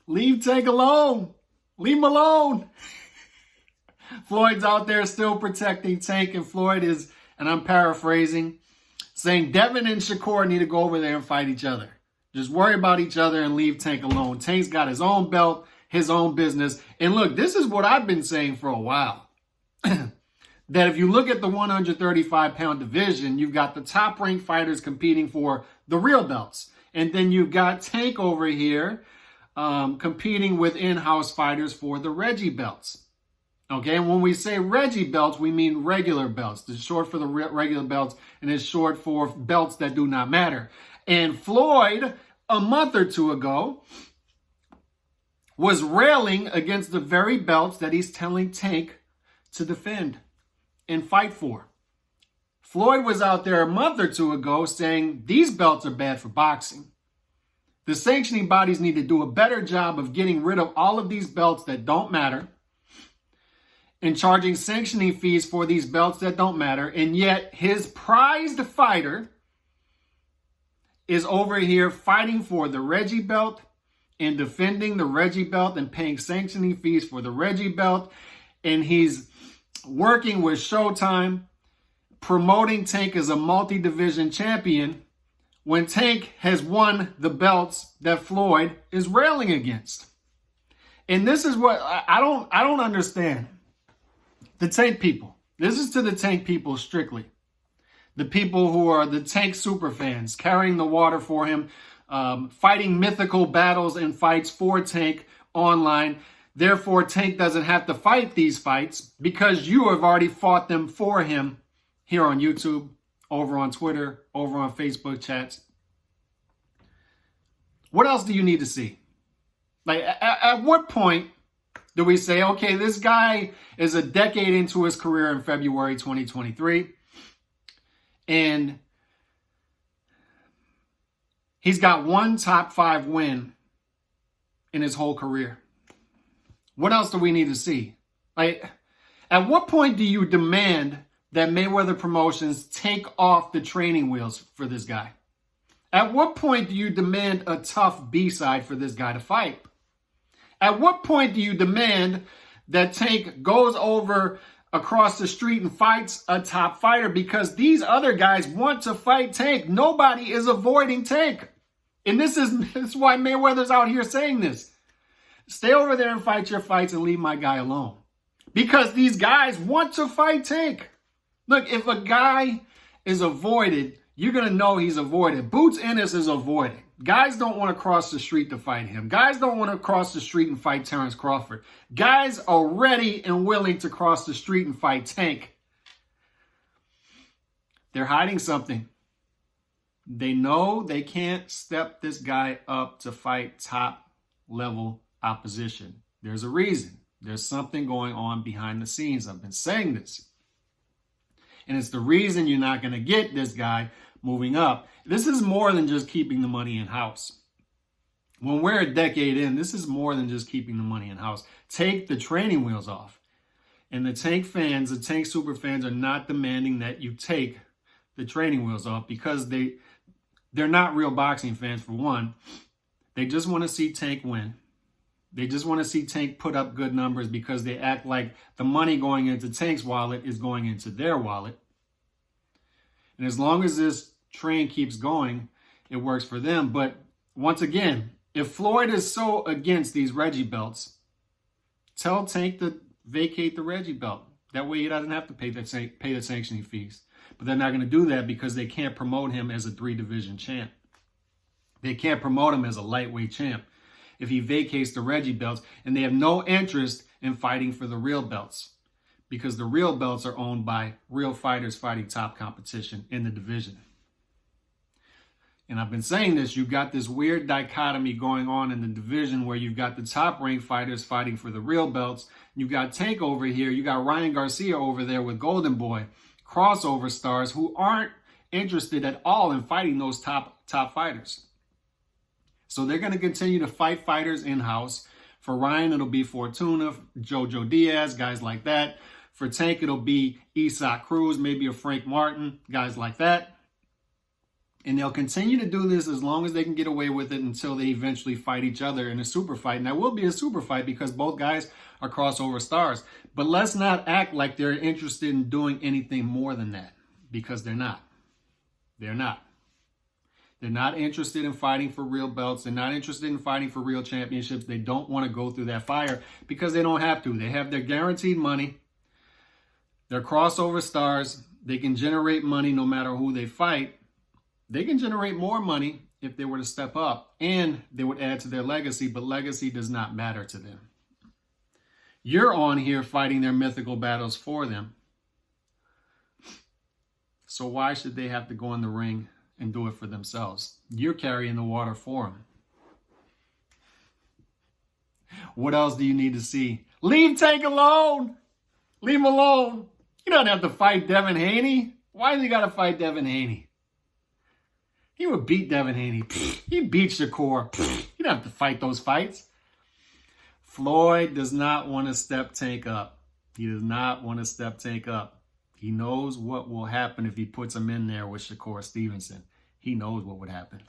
Leave Tank alone. Leave him alone. Floyd's out there still protecting Tank, and Floyd is, and I'm paraphrasing, saying Devin and Shakur need to go over there and fight each other. Just worry about each other and leave Tank alone. Tank's got his own belt, his own business. And look, this is what I've been saying for a while. That if you look at the 135-pound division, you've got the top-ranked fighters competing for the real belts. And then you've got Tank over here competing with in-house fighters for the Reggie belts. Okay, and when we say Reggie belts, we mean regular belts. It's short for the regular belts, and it's short for belts that do not matter. And Floyd, a month or two ago, was railing against the very belts that he's telling Tank to defend and fight for. Floyd was out there a month or two ago saying these belts are bad for boxing. The sanctioning bodies need to do a better job of getting rid of all of these belts that don't matter and charging sanctioning fees for these belts that don't matter. And yet his prized fighter is over here fighting for the Reggie belt and defending the Reggie belt and paying sanctioning fees for the Reggie belt. And he's working with Showtime, promoting Tank as a multi-division champion when Tank has won the belts that Floyd is railing against. And this is what I don't understand. The Tank people. This is to the Tank people strictly. The people who are the Tank super fans, carrying the water for him, fighting mythical battles and fights for Tank online. Therefore, Tank doesn't have to fight these fights because you have already fought them for him here on YouTube, over on Twitter, over on Facebook chats. What else do you need to see? Like, at what point do we say, okay, this guy is a decade into his career in February 2023, and he's got one top 5 win in his whole career? What else do we need to see? Like, at what point do you demand that Mayweather Promotions take off the training wheels for this guy? At what point do you demand a tough B-side for this guy to fight? At what point do you demand that Tank goes over across the street and fights a top fighter? Because these other guys want to fight Tank. Nobody is avoiding Tank. And this is why Mayweather's out here saying this. Stay over there and fight your fights and leave my guy alone. Because these guys want to fight Tank. Look, if a guy is avoided, you're going to know he's avoided. Boots Ennis is avoided. Guys don't want to cross the street to fight him. Guys don't want to cross the street and fight Terrence Crawford. Guys are ready and willing to cross the street and fight Tank. They're hiding something. They know they can't step this guy up to fight top-level opposition. There's a reason. There's something going on behind the scenes. I've been saying this. And it's the reason you're not going to get this guy moving up. This is more than just keeping the money in-house. When we're a decade in, this is more than just keeping the money in-house. Take the training wheels off. And the Tank fans, the Tank super fans are not demanding that you take the training wheels off because they're not real boxing fans, for one. They just want to see Tank win. They just want to see Tank put up good numbers because they act like the money going into Tank's wallet is going into their wallet. And as long as this train keeps going, it works for them. But once again, if Floyd is so against these Reggie belts, tell Tank to vacate the Reggie belt. That way he doesn't have to pay the sanctioning fees. But they're not going to do that because they can't promote him as a 3-division champ. They can't promote him as a lightweight champ if he vacates the Reggie belts, and they have no interest in fighting for the real belts because the real belts are owned by real fighters fighting top competition in the division. And I've been saying this, you've got this weird dichotomy going on in the division where you've got the top-ranked fighters fighting for the real belts. You've got Tank over here. You got Ryan Garcia over there with Golden Boy, crossover stars who aren't interested at all in fighting those top fighters. So they're going to continue to fight fighters in-house. For Ryan, it'll be Fortuna, Jojo Diaz, guys like that. For Tank, it'll be Isak Cruz, maybe a Frank Martin, guys like that. And they'll continue to do this as long as they can get away with it until they eventually fight each other in a super fight. And that will be a super fight because both guys are crossover stars. But let's not act like they're interested in doing anything more than that, because they're not. They're not. They're not interested in fighting for real belts. They're not interested in fighting for real championships. They don't want to go through that fire because they don't have to. They have their guaranteed money. They're crossover stars. They can generate money no matter who they fight. They can generate more money if they were to step up, and they would add to their legacy, but legacy does not matter to them. You're on here fighting their mythical battles for them. So why should they have to go in the ring and do it for themselves? You're carrying the water for them. What else do you need to see? Leave Tank alone. Leave him alone. You don't have to fight Devin Haney. Why do you got to fight Devin Haney? He would beat Devin Haney. He beat Shakur. You don't have to fight those fights. Floyd does not want to step Tank up. He does not want to step Tank up. He knows what will happen if he puts him in there with Shakur Stevenson. He knows what would happen.